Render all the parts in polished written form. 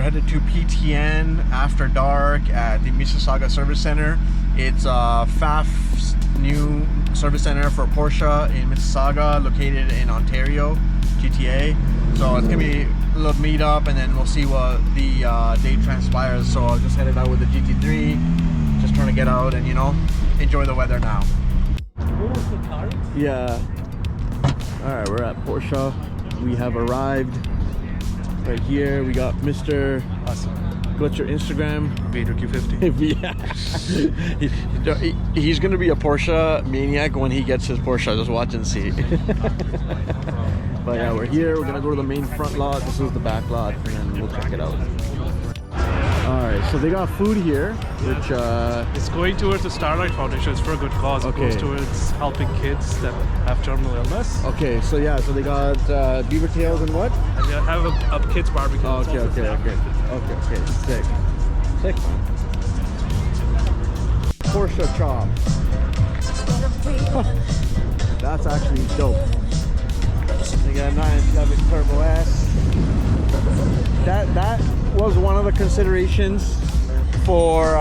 we're headed to PTN Afterdark at the Mississauga Service Centre. It's Pfaff's new service center for Porsche in Mississauga, located in Ontario, GTA. So it's gonna be a little meet up, and then we'll see what the day transpires. So I just headed out with the GT3, just trying to get out and, you know, enjoy the weather now. Yeah. All right, we're at Porsche. We have arrived. Right here, we got Mr. Awesome. What's your Instagram? Vader Q50. Yeah. He's gonna be a Porsche maniac when he gets his Porsche. Just watch and see. But yeah, we're here. We're gonna go to the main front lot. This is the back lot, and then we'll check it out. Alright, so they got food here, which it's going towards the Starlight Foundation. It's for a good cause. Okay. It goes towards helping kids that have terminal illness. okay, so yeah, so they got beaver tails and what? And they have a kids barbecue. Oh, It's okay, also okay, sick. Sick. Porsche chop. That's actually dope. They got a 911 Turbo S. That was one of the considerations for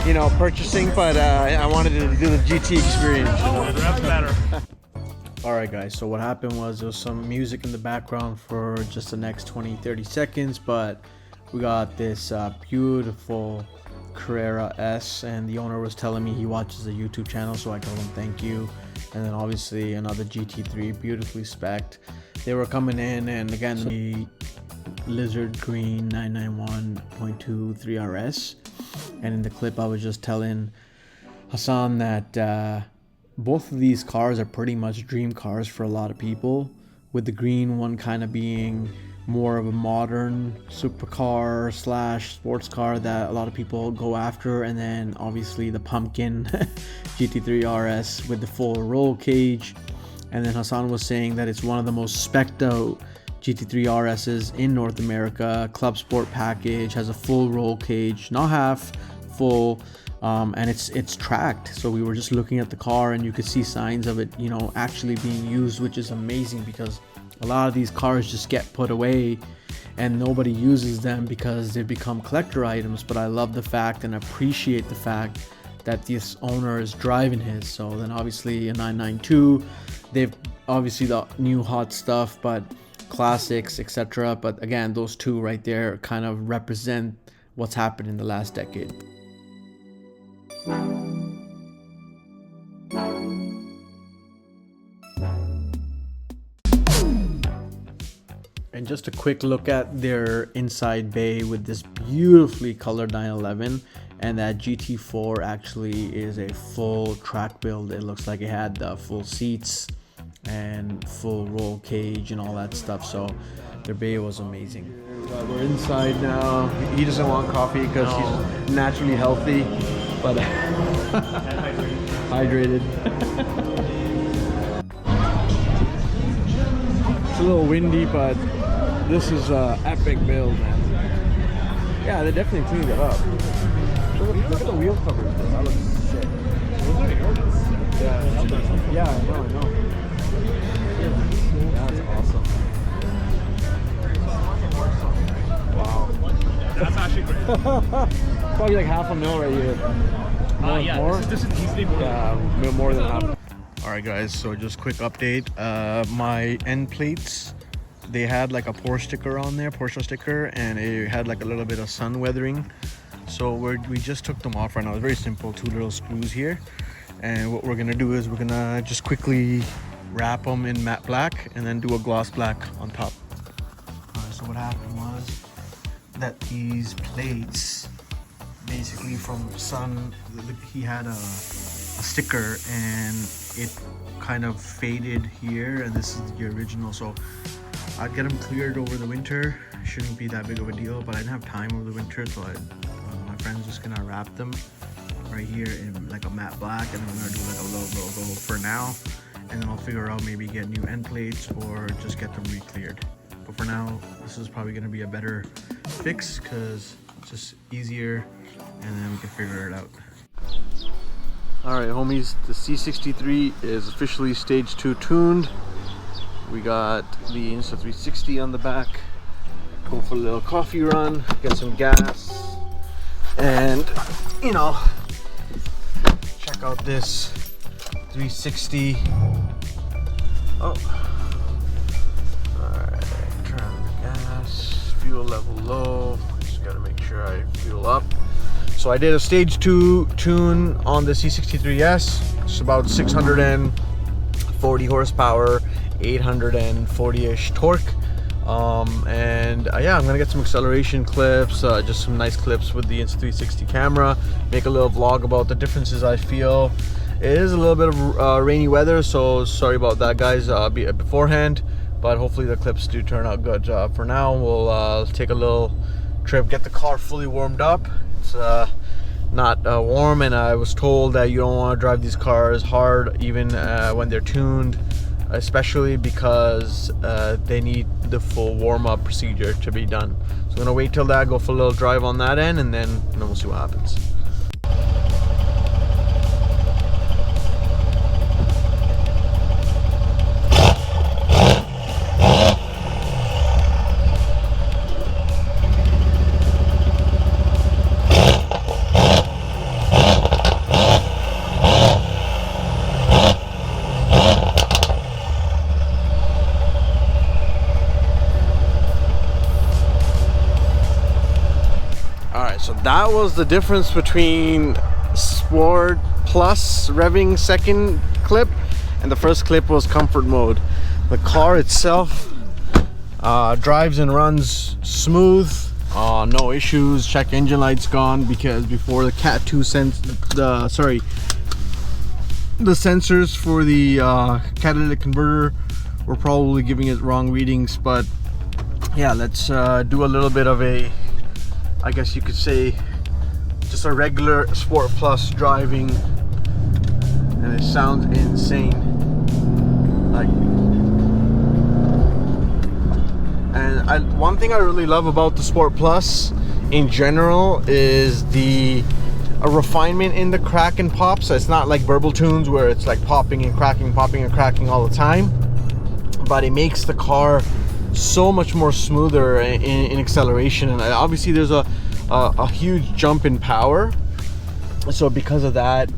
you know, purchasing, but I wanted to do the GT experience, you know? That's better. Alright guys, so what happened was there was some music in the background for just the next 20-30 seconds, but we got this beautiful Carrera S, and the owner was telling me he watches the YouTube channel, so I told him thank you. And then obviously another GT3, beautifully spec'd. They were coming in, and again, the Lizard Green 991.2 3RS. And in the clip I was just telling Hassan that both of these cars are pretty much dream cars for a lot of people, with the green one kind of being more of a modern supercar slash sports car that a lot of people go after, and then obviously the pumpkin GT3 RS with the full roll cage. And then Hassan was saying that it's one of the most spec'd out GT3 RSs in North America. Club Sport package, has a full roll cage, not half, full, and it's tracked. So we were just looking at the car and you could see signs of it, you know, actually being used, which is amazing, because a lot of these cars just get put away and nobody uses them because they become collector items. But I love the fact and appreciate the fact that this owner is driving his. So then obviously a 992, they've obviously the new hot stuff, but classics, etc. But again, those two right there kind of represent what's happened in the last decade. And just a quick look at their inside bay with this beautifully colored 911, and that GT4 actually is a full track build. It looks like it had the full seats and full roll cage and all that stuff, so their bay was amazing. We're inside now. He doesn't want coffee because he's naturally healthy, but hydrated. It's a little windy, but this is an epic build, man. Yeah, they definitely cleaned it up. Look at the wheel covers, bro. That looks sick. Yeah, I know. That's awesome. Wow. That's actually great. Probably like $500,000 right here. Yeah, more? this is easily more. Yeah, more than half. Alright guys, so just quick update. My end plates, they had like a Porsche sticker on there, Porsche sticker, and it had like a little bit of sun weathering. So we just took them off right now. It's very simple, 2 little screws here. And what we're gonna do is we're gonna just quickly wrap them in matte black and then do a gloss black on top. Alright, so what happened was that these plates, basically from sun, he had a sticker and it kind of faded here, and this is the original. So I'd get them cleared over the winter. Shouldn't be that big of a deal, but I didn't have time over the winter, so my friend's just gonna wrap them right here in like a matte black, and then we're gonna do like a little logo for now, and then I'll figure out maybe get new end plates or just get them re-cleared. But for now, this is probably gonna be a better fix because it's just easier, and then we can figure it out. Alright homies, the C63 is officially stage 2 tuned. We got the Insta360 on the back. go for a little coffee run, get some gas, and you know, check out this 360. Oh, alright, turn the gas, fuel level low. Just gotta make sure I fuel up. So I did a stage 2 tune on the C63S. It's about 640 horsepower, 840-ish torque. Yeah, I'm gonna get some acceleration clips, just some nice clips with the Insta360 camera, make a little vlog about the differences I feel. It is a little bit of rainy weather, so sorry about that, guys, beforehand, but hopefully the clips do turn out good. For now, we'll take a little trip, get the car fully warmed up. It's not warm, and I was told that you don't want to drive these cars hard even when they're tuned, especially because they need the full warm-up procedure to be done. So I'm gonna wait till that, go for a little drive on that end, and then we'll see what happens. So that was the difference between Sport Plus revving second clip and the first clip was comfort mode. The car itself drives and runs smooth, no issues. Check engine lights gone, because before the Cat 2 the sensors for the catalytic converter were probably giving it wrong readings. But yeah, let's do a little bit of a, I guess you could say, just a regular Sport Plus driving, and it sounds insane. Like, and one thing I really love about the Sport Plus in general is a refinement in the crack and pop. So it's not like burble tunes where it's like popping and cracking all the time, but it makes the car so much more smoother in acceleration. And obviously there's a huge jump in power, so because of that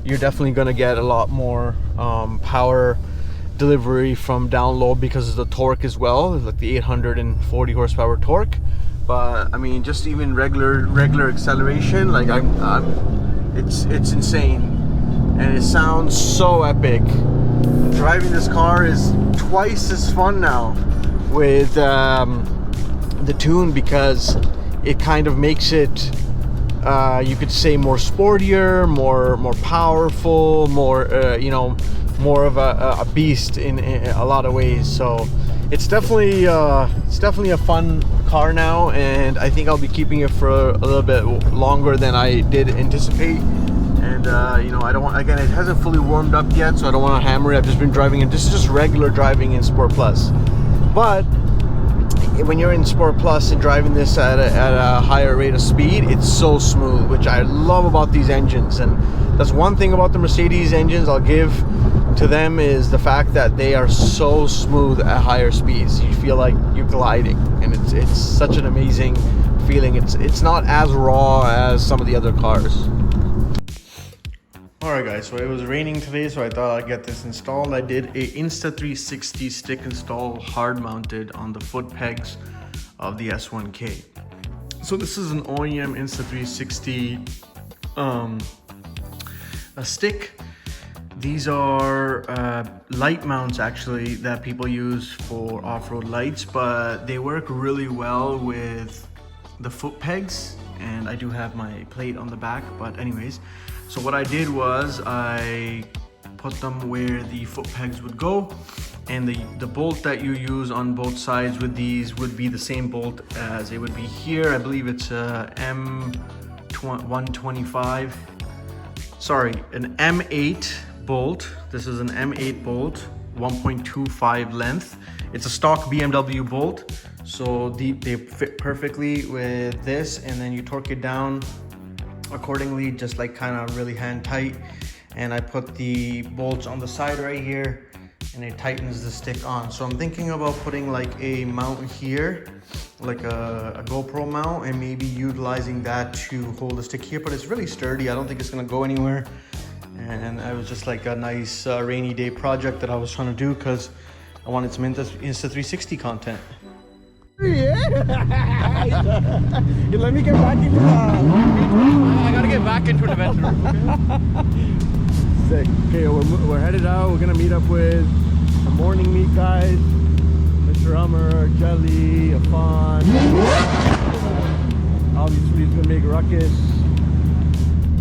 you're definitely going to get a lot more power delivery from down low because of the torque as well, like the 840 horsepower torque. But I mean, just even regular acceleration, like it's insane, and it sounds so epic. Driving this car is twice as fun now with the tune, because it kind of makes it, you could say, more sportier, more powerful, more more of a beast in a lot of ways. So it's definitely a fun car now, and I think I'll be keeping it for a little bit longer than I did anticipate. And I don't want, again, it hasn't fully warmed up yet, so I don't want to hammer it. I've just been driving it. This is just regular driving in Sport Plus. But when you're in Sport Plus and driving this at a higher rate of speed, it's so smooth, which I love about these engines. And that's one thing about the Mercedes engines I'll give to them, is the fact that they are so smooth at higher speeds. You feel like you're gliding, and it's such an amazing feeling. It's not as raw as some of the other cars. Alright guys, so it was raining today, so I thought I'd get this installed. I did a Insta360 stick install, hard mounted on the foot pegs of the S1K. So this is an OEM Insta360 a stick. These are light mounts actually that people use for off-road lights, but they work really well with the foot pegs, and I do have my plate on the back. But anyways, so what I did was I put them where the foot pegs would go, and the bolt that you use on both sides with these would be the same bolt as it would be here. I believe it's a M125, sorry, an M8 bolt. This is an M8 bolt, 1.25 length. It's a stock BMW bolt, so they fit perfectly with this, and then you torque it down accordingly, just like kind of really hand tight. And I put the bolts on the side right here, and it tightens the stick on. So I'm thinking about putting like a mount here, like a GoPro mount and maybe utilizing that to hold the stick here, but it's really sturdy. I don't think it's gonna go anywhere. And it was just like a nice rainy day project that I was trying to do because I wanted some Insta360 content. Yeah. Let me get back into the... I gotta get back into the venture. Sick. Okay, we're headed out. We're gonna meet up with the morning meet guys. Mr. Hummer, Jelly, Afan. Obviously, it's gonna make a ruckus.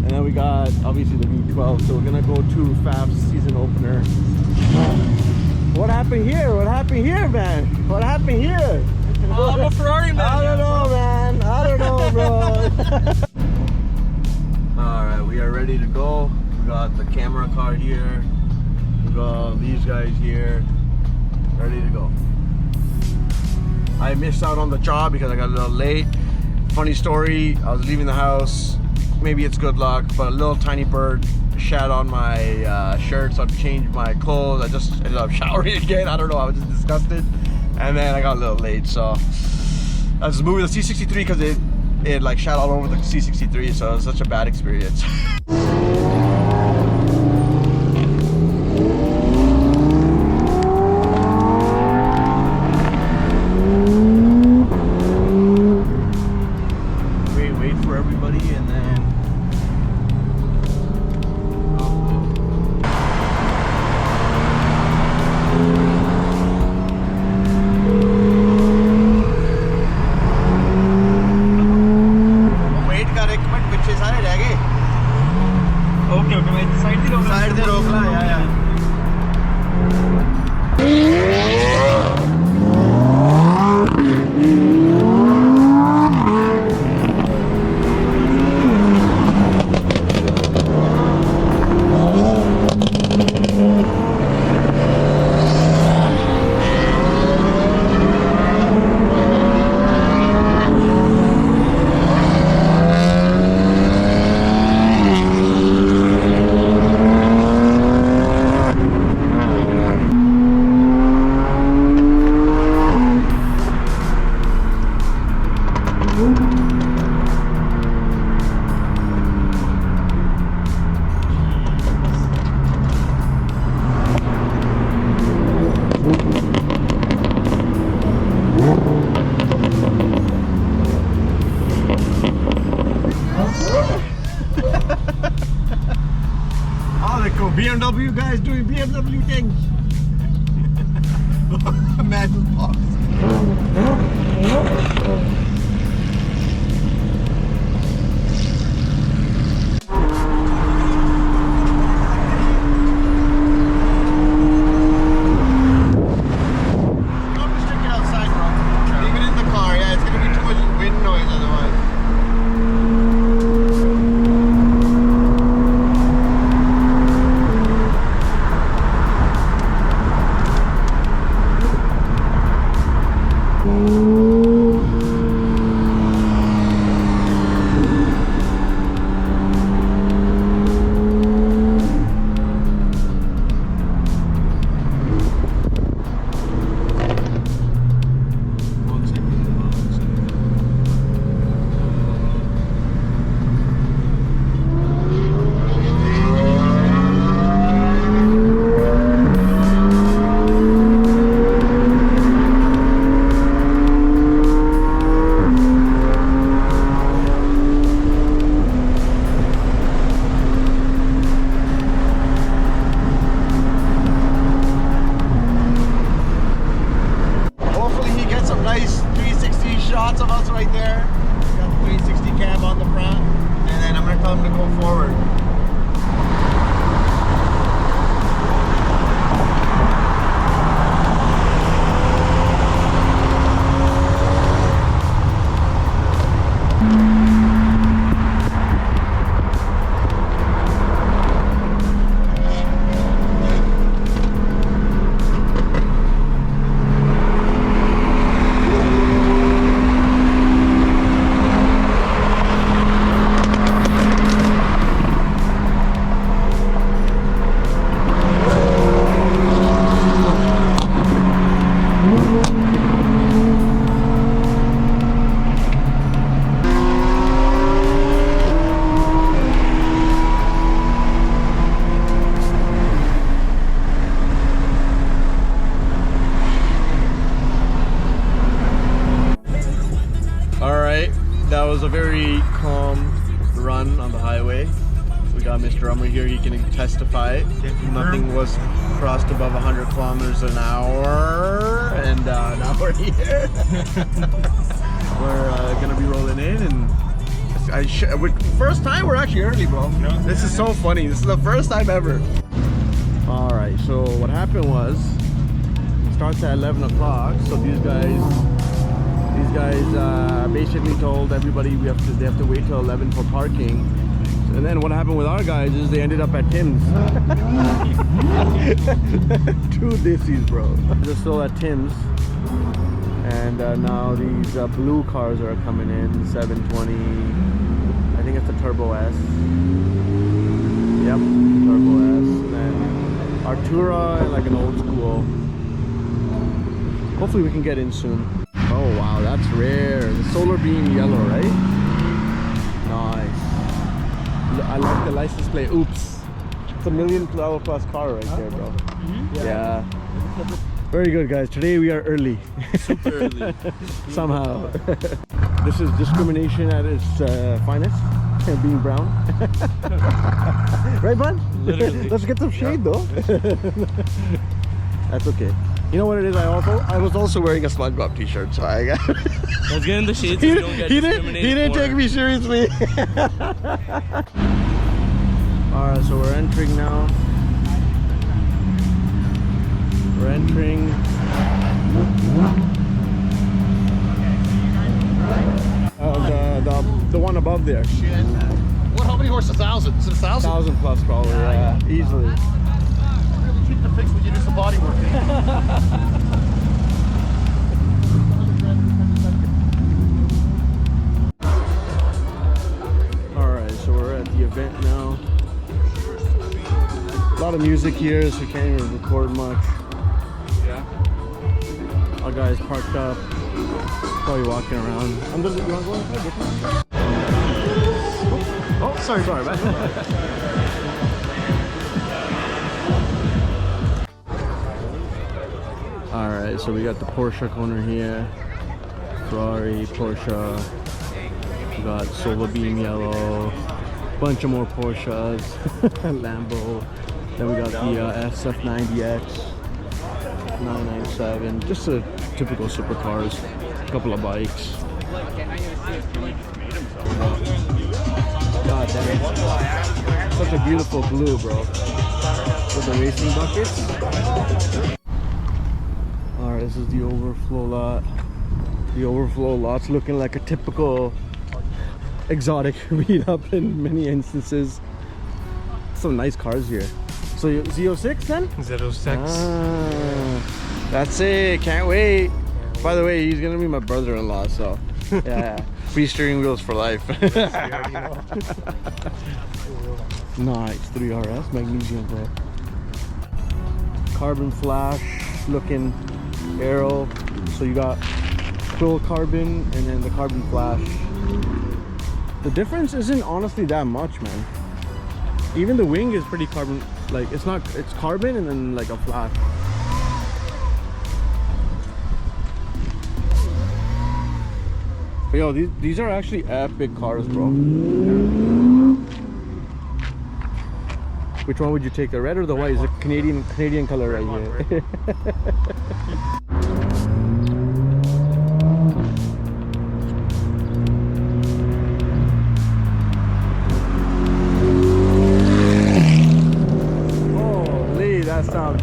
And then we got obviously the V12. So we're gonna go to Pfaff's season opener. What happened here? What happened here, man? What happened here? Oh, I'm a Ferrari man. I don't know, man. I don't know, bro. Alright, we are ready to go. We got the camera car here. We got these guys here. Ready to go. I missed out on the job because I got a little late. Funny story, I was leaving the house. Maybe it's good luck, but a little tiny bird shat on my shirt, so I changed my clothes. I just ended up showering again. I don't know, I was just disgusted. And then I got a little late, so I was moving the C63 because it like shat all over the C63, so it was such a bad experience. Wait for everybody and then side से रोक ला यार BMW guys doing BMW things. Metal box. camera here, he can testify. Nothing was crossed above 100 kilometers an hour, and now we're here. We're gonna be rolling in, and first time we're actually early, bro. This is so funny. This is the first time ever. All right, so what happened was, it starts at 11 o'clock. So these guys basically told everybody they have to wait till 11 for parking. And then what happened with our guys is they ended up at Tim's. 2 dissies, bro. They're still at Tim's. And now these blue cars are coming in, 720. I think it's a Turbo S. Yep, Turbo S. And then Artura and like an old school. Hopefully we can get in soon. Oh wow, that's rare. The solar beam yellow, right? Nice. I like the license plate. Oops. It's $1 million+ car right there, bro. Yeah. Very good, guys. Today we are early. Super early. Somehow. This is discrimination at its finest. Being brown. Right, bud? Literally. Let's get some shade, though. That's okay. You know what it is? I was also wearing a SpongeBob t-shirt, so I got. Let's get in the shades. He didn't take me seriously. All right, so we're entering now. We're entering. The one above there. Shit. What? How many horses? 1,000? Is it 1,000? 1,000+ probably. Yeah, easily. Really cheap to fix when you do some body work. All right, so we're at the event now. A lot of music here, so we can't even record much. Yeah. Our guys parked up, probably walking around. You want to go inside? Oh, sorry, man. All right, so we got the Porsche corner here. Ferrari, Porsche. We got solar beam yellow. Bunch of more Porsches. Lambo. Then we got the SF90X. 997, just a typical supercars, a couple of bikes. God damn it. Such a beautiful blue, bro. With the racing buckets. Alright, this is the overflow lot. The overflow lot's looking like a typical exotic meetup in many instances. Some nice cars here. So Z06 then? 06. That's it, can't wait. By the way, he's gonna be my brother-in-law, so yeah. Free steering wheels for life. Nice, 3RS, magnesium, bro. Carbon flash looking aero. So you got full carbon and then the carbon flash. The difference isn't honestly that much, man. Even the wing is pretty carbon, like it's carbon and then like a flash. But yo, these are actually epic cars, bro. Which one would you take, the red or the white? It's a Canadian color right here. Holy, that sounds